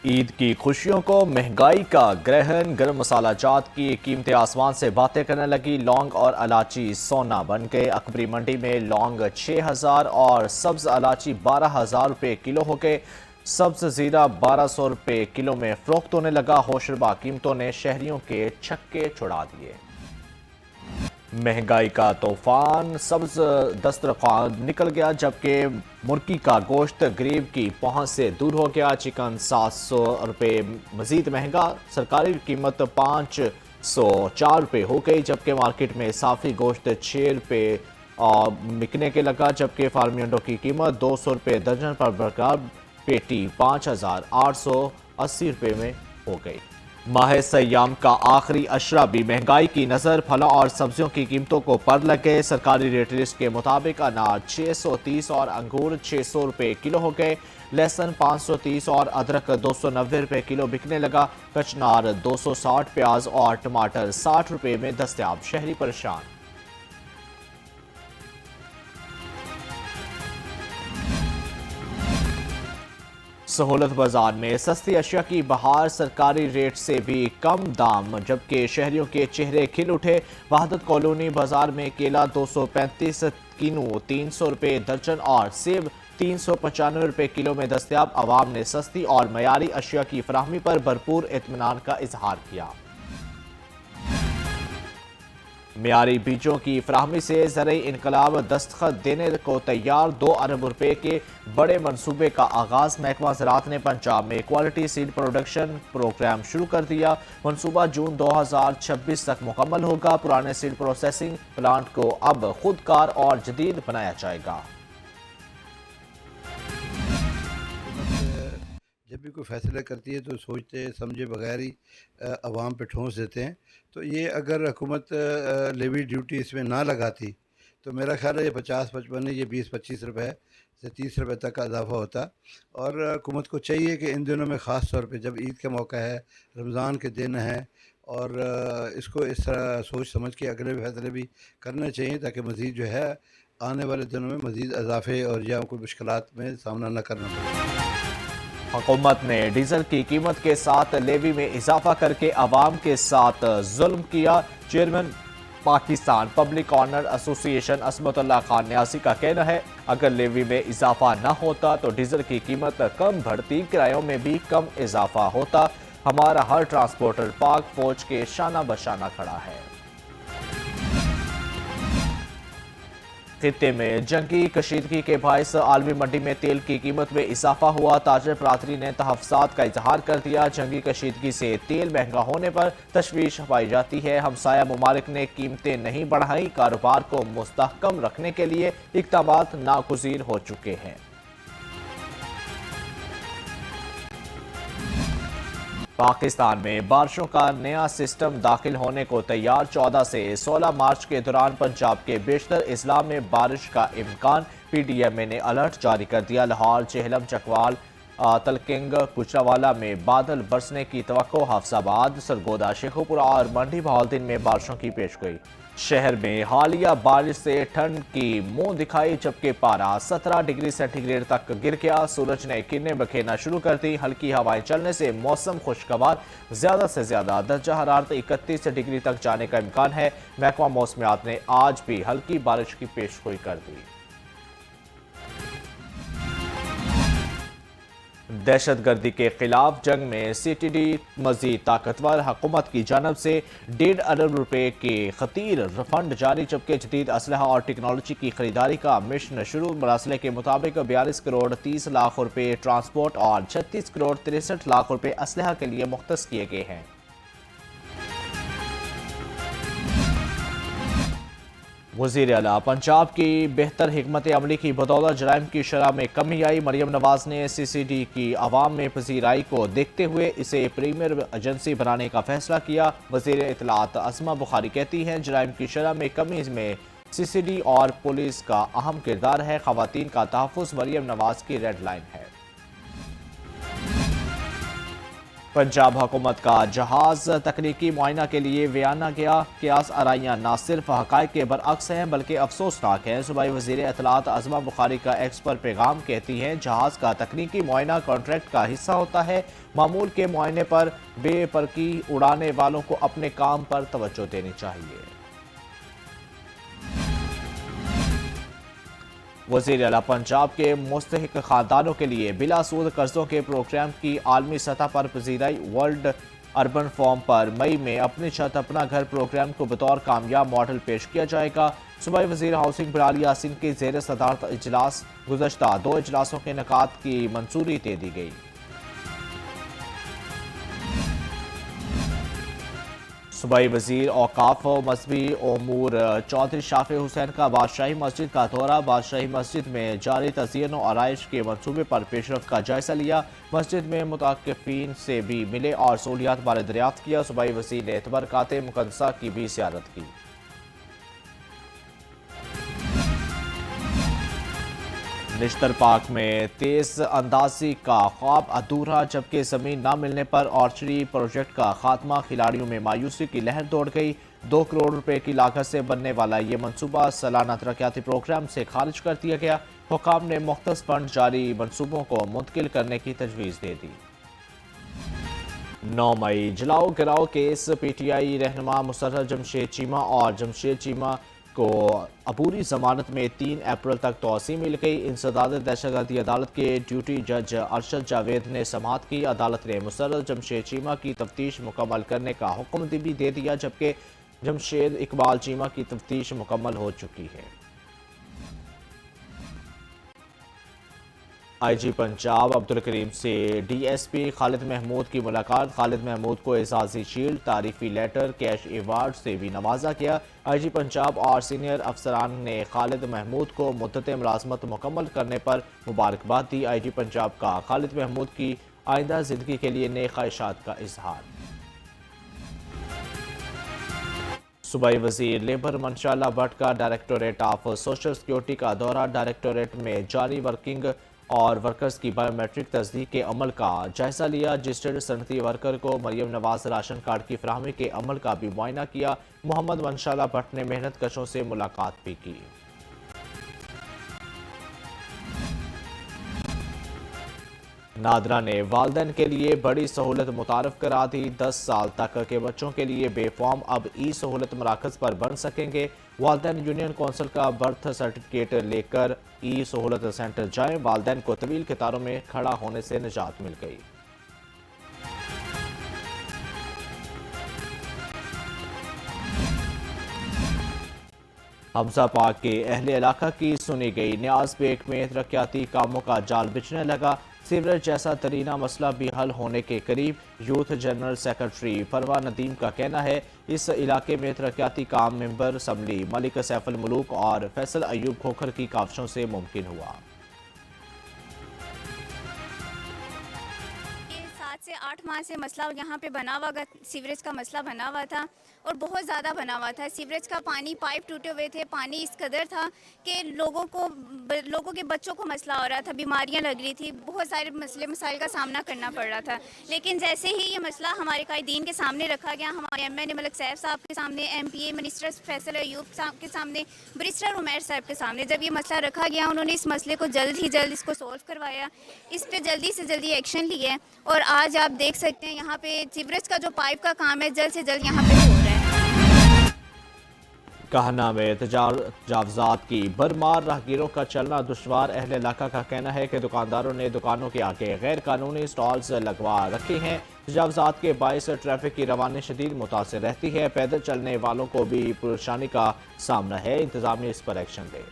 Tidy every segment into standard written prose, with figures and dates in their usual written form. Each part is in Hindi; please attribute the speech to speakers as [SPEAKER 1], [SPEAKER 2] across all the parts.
[SPEAKER 1] ईद की खुशियों को महंगाई का ग्रहण। गर्म मसाला जात की कीमतें आसमान से बातें करने लगी। लौंग और इलायची सोना बन गए। अकबरी मंडी में लौंग 6,000 और सब्ज इलायची 12,000 रुपये किलो हो गए। सब्ज जीरा 1,200 रुपये किलो में फरोख्त होने लगा। होशरबा कीमतों ने शहरियों के छक्के छुड़ा दिए। महंगाई का तूफान सब्ज दस्तरखान निकल गया, जबकि मुर्गी का गोश्त गरीब की पहुंच से दूर हो गया। चिकन 700 रुपये मजीद महंगा। सरकारी कीमत 504 रुपये हो गई, जबकि मार्केट में साफी गोश्त 6 रुपये बिकने के लगा। जबकि फार्मी अंडों की कीमत 200 रुपये दर्जन पर बरकरार। पेटी 5,880 रुपये में हो गई। माह सयाम का आखिरी अशरा भी महंगाई की नज़र। फलों और सब्जियों की कीमतों को पर लग गए। सरकारी रेट लिस्ट के मुताबिक अनार 630 और अंगूर 600 रुपये किलो हो गए। लहसुन 530 और अदरक 290 रुपये किलो बिकने लगा। कचनार 260, प्याज और टमाटर 60 रुपये में दस्तयाब। शहरी परेशान। सहूलत बाजार में सस्ती अशिया की बहार। सरकारी रेट से भी कम दाम, जबकि शहरियों के चेहरे खिल उठे। वहादत कॉलोनी बाजार में केला 235 किलो 300 रुपये दर्जन और सेब 395 रुपये किलो में दस्तयाब। आवाम ने सस्ती और मयारी अशिया की फराहमी पर भरपूर इत्मीनान का इजहार किया। मियारी बीजों की फराहमी से ज़रई इनकलाब दस्तखत देने को तैयार। 2 अरब रुपए के बड़े मनसूबे का आगाज। महकमा ज़राअत ने पंजाब में क्वालिटी सीड प्रोडक्शन प्रोग्राम शुरू कर दिया। मनसूबा जून 2026 तक मुकम्मल होगा। पुराने सीड प्रोसेसिंग प्लांट को अब खुदकार और जदीद बनाया जाएगा।
[SPEAKER 2] जब भी कोई फैसला करती है तो सोचते समझे बगैर ही अवाम पे ठोंस देते हैं। तो ये अगर हुकूमत लेवी ड्यूटी इसमें ना लगाती तो मेरा ख्याल है ये 50-55 नहीं, ये 20-25 रुपए से 30 रुपए तक का इजाफा होता। और हुकूमत को चाहिए कि इन दिनों में ख़ास तौर पे जब ईद का मौका है, रमज़ान के दिन है, और इसको इस तरह सोच समझ के अगले फैसले भी करने चाहिए ताकि मज़ीद जो है आने वाले दिनों में मज़ीद इजाफे और या कोई मुश्किलात में सामना न करना पड़े।
[SPEAKER 1] हुकूमत ने डीजल की कीमत के साथ लेवी में इजाफा करके अवाम के साथ जुल्म किया। Chairman Pakistan public honour association Asmatullah Khan न्यासी का कहना है, अगर लेवी में इजाफा न होता तो डीजल की कीमत कम बढ़ती, किरायों में भी कम इजाफा होता। हमारा हर ट्रांसपोर्टर पाक फौज के शाना बशाना खड़ा है। खित्ते में जंगी कशीदगी के बायस आलमी मंडी में तेल की कीमत में इजाफा हुआ। ताजर बरादरी ने तहफ़्फ़ुज़ात का इजहार कर दिया। जंगी कशीदगी से तेल महंगा होने पर तशवीश पाई जाती है। हमसाया ममालिक ने कीमतें नहीं बढ़ाई। कारोबार को मुस्तहकम रखने के लिए इक़दामात नागुज़ीर हो चुके हैं। पाकिस्तान में बारिशों का नया सिस्टम दाखिल होने को तैयार। 14 से 16 मार्च के दौरान पंजाब के बेशतर अजला में बारिश का इम्कान। PDMA ने अलर्ट जारी कर दिया। लाहौर, चेहलम, चकवाल, तलकिंग, गुजरावाला में बादल बरसने की तवक्को। हाफसाबाद, सरगोदा, शेखुपुरा और मंडी बहाउद्दीन में बारिशों की पेशगोई। शहर में हालिया बारिश से ठंड की मुंह दिखाई, जबकि पारा 17 डिग्री सेंटीग्रेड तक गिर गया। सूरज ने किरणें बखेरना शुरू कर दी। हल्की हवाएं चलने से मौसम खुशगवार। ज्यादा से ज्यादा दर्जा हरारत 31 डिग्री तक जाने का इम्कान है। महकमा मौसमियात ने आज भी हल्की बारिश की पेशगोई कर दी। दहशतगर्दी के खिलाफ जंग में CTD मजीद ताकतवर। हुकूमत की जानब से 1.5 अरब रुपए के खतीर फंड जारी, जबकि जदीद असलहा और टेक्नोलॉजी की खरीदारी का मिशन शुरू। मरासले के मुताबिक 42 करोड़ 30 लाख रुपए ट्रांसपोर्ट और 36 करोड़ 63 लाख रुपए असलहा के लिए मुख्तस किए गए हैं। वज़ीर आला पंजाब की बेहतर हिकमत अमली की बदौलत जराइम की शरह में कमी आई। मरियम नवाज ने CCD की आवाम में पजीराई को देखते हुए इसे प्रीमियर एजेंसी बनाने का फैसला किया। वज़ीर इत्तलात असमा बुखारी कहती हैं, जराइम की शरह में कमी में CCD और पुलिस का अहम किरदार है। ख़वातीन का तहफ़्फ़ुज़ मरियम नवाज की रेड लाइन है। पंजाब हुकूमत का जहाज तकनीकी मुआयना के लिए वियना गया। क्यास आराइयाँ न सिर्फ हक़ाइक़ के बरअक्स हैं बल्कि अफसोसनाक हैं। सूबाई वज़ीर इत्तलात अज़मा बुखारी का एक्स पर पैगाम कहती हैं, जहाज का तकनीकी मुआयना कॉन्ट्रैक्ट का हिस्सा होता है। मामूल के मुआयने पर बेपरकी उड़ाने वालों को अपने काम पर तवज्जो देनी चाहिए। वज़ीर आला पंजाब के मुस्तहिक खानदानों के लिए बिला सूद कर्जों के प्रोग्राम की आलमी सतह पर पजीराई। वर्ल्ड अर्बन फॉर्म पर मई में अपनी छत अपना घर प्रोग्राम को बतौर कामयाब मॉडल पेश किया जाएगा। सूबाई वज़ीर हाउसिंग बराली यासीन के ज़ेर सदारत इजलास गुज़श्ता 2 इजलासों के इनेकाद की मंजूरी दे दी गई। सूबाई वज़ीर औकाफ और मजहबी उमूर चौधरी शाफी हुसैन का बादशाही मस्जिद का दौरा। बादशाही मस्जिद में जारी तज़यीन और आराइश के मनसूबे पर पेशरफ का जायजा लिया। मस्जिद में मुताकिफीन से भी मिले और सहूलियात बारे दरियाफ्त किया। सूबाई वज़ीर ने तबरकात मुक़द्दसा की भी ज़ियारत की। निश्तर पार्क में तेज अंदाजी का ख्वाब अधूरा, जबकि जमीन न मिलने पर ऑर्चरी प्रोजेक्ट का खात्मा। खिलाड़ियों में मायूसी की लहर दौड़ गई। 2 करोड़ रुपए की लागत से बनने वाला ये मनसूबा सालाना तरक्याती प्रोग्राम से खारिज कर दिया गया। हुकाम ने मुख्तस फंड जारी मनसूबों को मुंतकिल करने की तजवीज़ दे दी। 9 मई जलाओ गिराओ केस। PTI रहनुमा मुसर्रर जमशेद चीमा और जमशेद चीमा को अबूरी जमानत में 3 अप्रैल तक तौसी मिल गई। इंसदाद दहशतगर्दी अदालत के ड्यूटी जज अरशद जावेद ने समाअत की। अदालत ने मुसर्रर जमशेद चीमा की तफ्तीश मुकम्मल करने का हुक्म भी दे दिया, जबकि जमशेद इकबाल चीमा की तफ्तीश मुकम्मल हो चुकी है। IG पंजाब अब्दुल करीम से DSP खालिद महमूद की मुलाकात। खालिद महमूद को एजाजी शील्ड, तारीफी लेटर, कैश अवार्ड से भी नवाजा गया। IG पंजाब और सीनियर अफसरान ने खालिद महमूद को मुद्दत मुलाजमत मुकम्मल करने पर मुबारकबाद दी। IG पंजाब का खालिद महमूद की आइंदा जिंदगी के लिए नए ख्वाहिशात का इजहार। सूबाई वज़ीर लेबर मंशाला भट्ट का डायरेक्टोरेट ऑफ सोशल सिक्योरिटी का दौरा। डायरेक्टोरेट में जारी वर्किंग और वर्कर्स की बायोमेट्रिक तस्दीक के अमल का जायजा लिया। रजिस्टर्ड सनती वर्कर को मरियम नवाज राशन कार्ड की फराहमी के अमल का भी मुआयना किया। मोहम्मद मंशाला भट्ट ने मेहनत कशों से मुलाकात भी की। नादरा ने वालदैन के लिए बड़ी सहूलत मुतारफ करा दी। 10 साल तक के बच्चों के लिए बेफॉर्म अब ई सहूलत मराकज पर बन सकेंगे। वालदैन यूनियन कौंसिल का बर्थ सर्टिफिकेट लेकर ई सहूलत सेंटर जाएं। वालदैन को तवील कतारों में खड़ा होने से निजात मिल गई। हमजा पाक के अहले इलाका की सुनी गई। न्याज बेग में तरक्याती कामों का जाल बिछने लगा। सीवरेज जैसा तरीना मसला भी हल होने के करीब। यूथ जनरल सेक्रेटरी फरवा नदीम का कहना है, इस इलाके में तरक्याती काम मेंबर असम्बली मलिक सैफुल मुलूक और फैसल अयूब खोखर की काविशों से मुमकिन हुआ।
[SPEAKER 3] 7 से 8 माह से मसला यहाँ पे बना हुआ, सीवरेज का मसला बना हुआ था और बहुत ज़्यादा बना हुआ था। सीवरेज का पानी, पाइप टूटे हुए थे, पानी इस कदर था कि लोगों के बच्चों को मसला हो रहा था, बीमारियाँ लग रही थी, बहुत सारे मसाइल का सामना करना पड़ रहा था। लेकिन जैसे ही ये मसला हमारे कायदीन के सामने रखा गया, हमारे MN मलिक सैफ साहब के सामने, MPA मिनिस्टर फैसल अयूब साहब के सामने, बैरिस्टर उमैर साहब के सामने, जब ये मसला रखा गया, उन्होंने इस मसले को जल्द ही जल्द इसको सोल्व करवाया, इस पर जल्दी से जल्दी एक्शन लिया है। और आज आप देख सकते हैं यहाँ पे सीवरेज का जो पाइप का काम है जल्द से जल्द यहाँ पे हो रहा है।
[SPEAKER 1] कहना में तजावजात की भरमार, राहगीरों का चलना दुश्वार। अहले इलाका का कहना है कि दुकानदारों ने दुकानों के आगे गैर कानूनी स्टॉल्स लगवा रखे हैं। तजावजात के बायस ट्रैफिक की रवानी शदीद मुतासर रहती है। पैदल चलने वालों को भी परेशानी का सामना है। इंतजामिया इस पर एक्शन ले।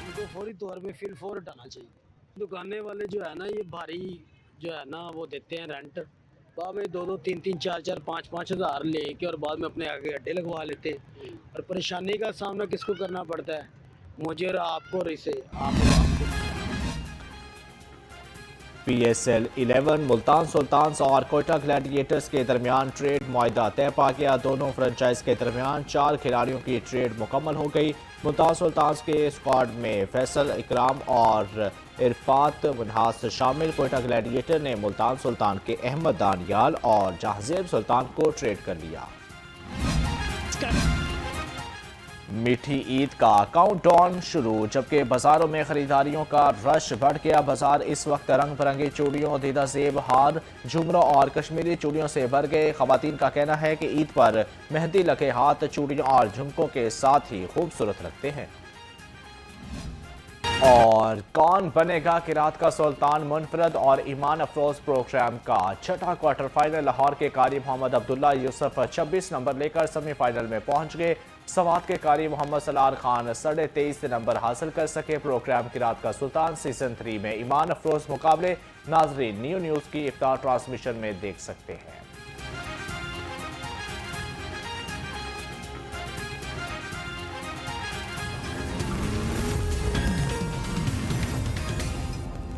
[SPEAKER 4] इनको फौरी तौर पे फिर फोर हटाना चाहिए। दुकाने वाले जो है ना, ये भारी जो है ना वो देते हैं रेंट, बाद में 2-2, 3-3, 4-4, 5-5 हज़ार लेके और बाद में अपने आगे अड्डे लगवा लेते हैं। और परेशानी का सामना किसको करना पड़ता है? मुझे और आपको और इसे आपको।
[SPEAKER 1] PSL 11 मुल्तान सुल्तान्स और कोयटा ग्लैडिएटर्स के दरमियान ट्रेड मुआहदा तय पा गया। दोनों फ्रेंचाइज के दरमियान 4 खिलाड़ियों की ट्रेड मुकम्मल हो गई। मुल्तान सुल्तान्स के स्क्वाड में फैसल, इकराम और इरफात मनहास शामिल। कोयटा ग्लैडिएटर ने मुल्तान सुल्तान के अहमद दानियाल और जहाजेब सुल्तान को ट्रेड कर लिया। मीठी ईद का काउंटडाउन शुरू, जबकि बाजारों में खरीदारियों का रश बढ़ गया। बाजार इस वक्त रंग बिरंगी चूड़ियों, दीदा जेब, हार, झुमरों और कश्मीरी चूड़ियों से भर गए। खवातीन का कहना है कि ईद पर मेहंदी लगे हाथ चूड़ियों और झुमकों के साथ ही खूबसूरत लगते हैं। और कौन बनेगा किरात का सुल्तान मुनफरद और ईमान अफरोज प्रोग्राम का छठा क्वार्टर फाइनल। लाहौर के कारी मोहम्मद अब्दुल्ला यूसुफ 26 नंबर लेकर सेमीफाइनल में पहुंच गए। सवात के कारी मोहम्मद सलार खान 23.5 नंबर हासिल कर सके। प्रोग्राम किरात का सुल्तान सीजन 3 में ईमान अफरोज मुकाबले नाजरीन न्यू न्यूज़ की इफ्तार ट्रांसमिशन में देख सकते हैं।